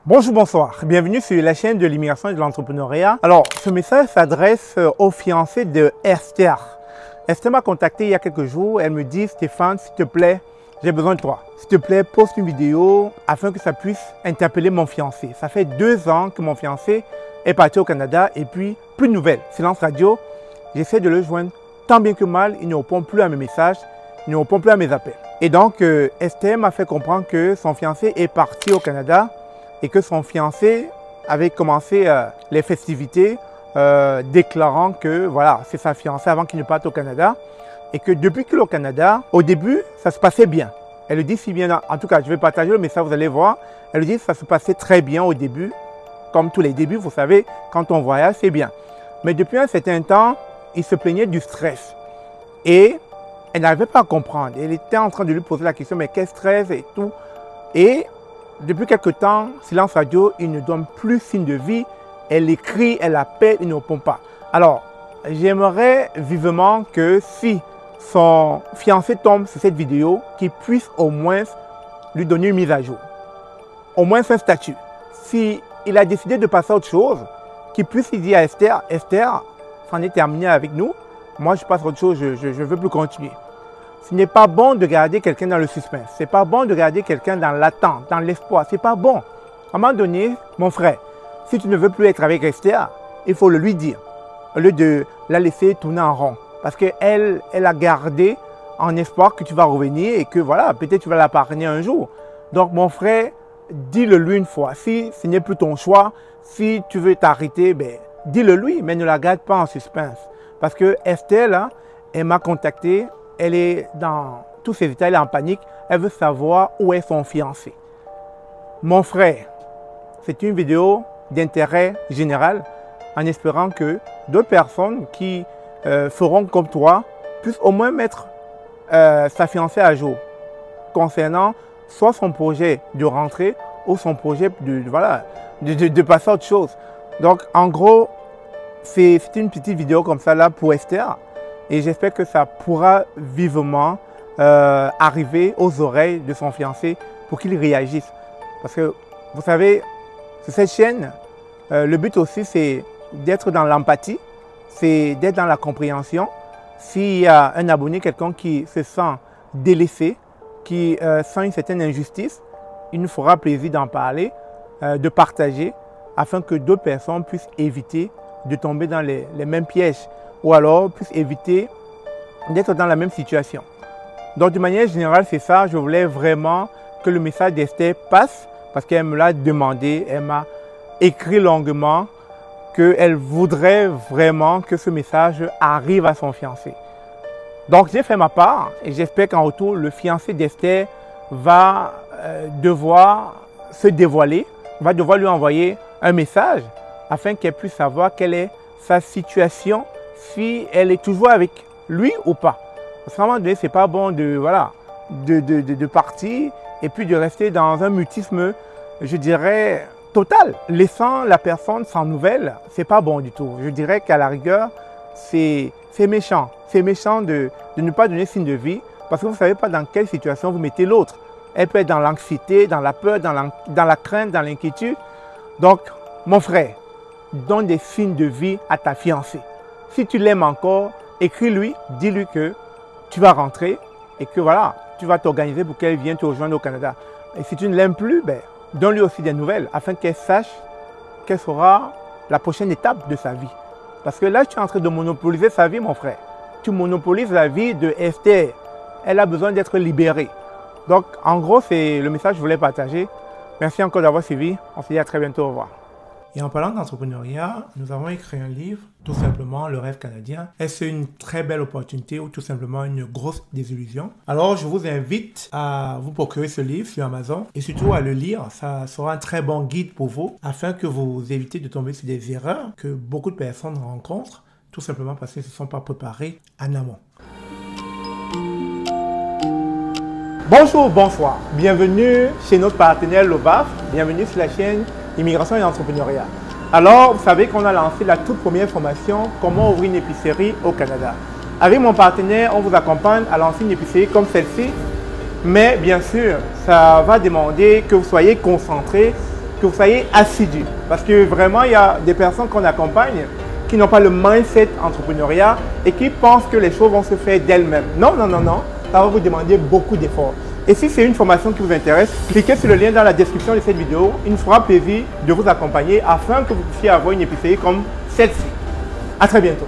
Bonjour, bonsoir. Bienvenue sur la chaîne de l'immigration et de l'entrepreneuriat. Alors, ce message s'adresse aux fiancés de Esther. Esther m'a contacté il y a quelques jours. Elle me dit, Stéphane, s'il te plaît, j'ai besoin de toi. S'il te plaît, poste une vidéo afin que ça puisse interpeller mon fiancé. Ça fait 2 ans que mon fiancé est parti au Canada et puis plus de nouvelles. Silence radio. J'essaie de le joindre tant bien que mal. Il ne répond plus à mes messages. Il ne répond plus à mes appels. Et donc, Esther m'a fait comprendre que son fiancé est parti au Canada et que son fiancé avait commencé les festivités déclarant que voilà, c'est sa fiancée avant qu'il ne parte au Canada et que depuis qu'il est au Canada, au début, ça se passait bien. Elle le dit si bien, en tout cas, je vais partager le message, vous allez voir. Elle le dit que ça se passait très bien au début, comme tous les débuts, vous savez, quand on voyage, c'est bien. Mais depuis un certain temps, il se plaignait du stress et elle n'arrivait pas à comprendre. Elle était en train de lui poser la question, mais quel stress et tout. Et depuis quelque temps, silence radio, il ne donne plus signe de vie. Elle écrit, elle appelle, il ne répond pas. Alors, j'aimerais vivement que si son fiancé tombe sur cette vidéo, qu'il puisse au moins lui donner une mise à jour. Au moins un statut. Si il a décidé de passer à autre chose, qu'il puisse lui dire à Esther, Esther, c'en est terminé avec nous. Moi, je passe à autre chose, je ne veux plus continuer. Ce n'est pas bon de garder quelqu'un dans le suspense. Ce n'est pas bon de garder quelqu'un dans l'attente, dans l'espoir. Ce n'est pas bon. À un moment donné, mon frère, si tu ne veux plus être avec Esther, il faut le lui dire, au lieu de la laisser tourner en rond. Parce qu'elle a gardé en espoir que tu vas revenir et que voilà, peut-être tu vas la parrainer un jour. Donc mon frère, dis-le lui une fois. Si ce n'est plus ton choix, si tu veux t'arrêter, ben, dis-le lui, mais ne la garde pas en suspense. Parce que Esther, là, elle m'a contacté. Elle est dans tous ses états, elle est en panique. Elle veut savoir où est son fiancé. Mon frère, c'est une vidéo d'intérêt général en espérant que d'autres personnes qui feront comme toi puissent au moins mettre sa fiancée à jour concernant soit son projet de rentrée ou son projet de passer à autre chose. Donc, en gros, c'est une petite vidéo comme ça là pour Esther. Et j'espère que ça pourra vivement arriver aux oreilles de son fiancé pour qu'il réagisse. Parce que, vous savez, sur cette chaîne, le but aussi, c'est d'être dans l'empathie, c'est d'être dans la compréhension. S'il y a un abonné, quelqu'un qui se sent délaissé, qui sent une certaine injustice, il nous fera plaisir d'en parler, de partager, afin que d'autres personnes puissent éviter de tomber dans les mêmes pièges, ou alors puissent éviter d'être dans la même situation. Donc, de manière générale, c'est ça. Je voulais vraiment que le message d'Esther passe parce qu'elle me l'a demandé. Elle m'a écrit longuement qu'elle voudrait vraiment que ce message arrive à son fiancé. Donc, j'ai fait ma part et j'espère qu'en retour, le fiancé d'Esther va devoir se dévoiler, va devoir lui envoyer un message afin qu'elle puisse savoir quelle est sa situation, si elle est toujours avec lui ou pas. Parce qu'à un moment donné, ce n'est pas bon de partir et puis de rester dans un mutisme, je dirais, total. Laissant la personne sans nouvelles, ce n'est pas bon du tout. Je dirais qu'à la rigueur, c'est méchant. C'est méchant de ne pas donner signe de vie parce que vous ne savez pas dans quelle situation vous mettez l'autre. Elle peut être dans l'anxiété, dans la peur, dans la crainte, dans l'inquiétude. Donc, mon frère, donne des signes de vie à ta fiancée. Si tu l'aimes encore, écris-lui, dis-lui que tu vas rentrer et que voilà, tu vas t'organiser pour qu'elle vienne te rejoindre au Canada. Et si tu ne l'aimes plus, ben, donne-lui aussi des nouvelles afin qu'elle sache quelle sera la prochaine étape de sa vie. Parce que là, tu es en train de monopoliser sa vie, mon frère. Tu monopolises la vie de Esther. Elle a besoin d'être libérée. Donc, en gros, c'est le message que je voulais partager. Merci encore d'avoir suivi. On se dit à très bientôt. Au revoir. Et en parlant d'entrepreneuriat, nous avons écrit un livre, tout simplement Le rêve canadien. Est-ce une très belle opportunité ou tout simplement une grosse désillusion? Alors, je vous invite à vous procurer ce livre sur Amazon et surtout à le lire. Ça sera un très bon guide pour vous afin que vous évitez de tomber sur des erreurs que beaucoup de personnes rencontrent, tout simplement parce qu'elles ne se sont pas préparées en amont. Bonjour, bonsoir. Bienvenue chez notre partenaire Lobaf. Bienvenue sur la chaîne Immigration et Entrepreneuriat. Alors, vous savez qu'on a lancé la toute première formation « Comment ouvrir une épicerie au Canada ». Avec mon partenaire, on vous accompagne à lancer une épicerie comme celle-ci. Mais bien sûr, ça va demander que vous soyez concentré que vous soyez assidus. Parce que vraiment, il y a des personnes qu'on accompagne qui n'ont pas le mindset entrepreneuriat et qui pensent que les choses vont se faire d'elles-mêmes. Non, non, non, non. Ça va vous demander beaucoup d'efforts. Et si c'est une formation qui vous intéresse, cliquez sur le lien dans la description de cette vidéo. Il nous fera plaisir de vous accompagner afin que vous puissiez avoir une épicerie comme celle-ci. À très bientôt.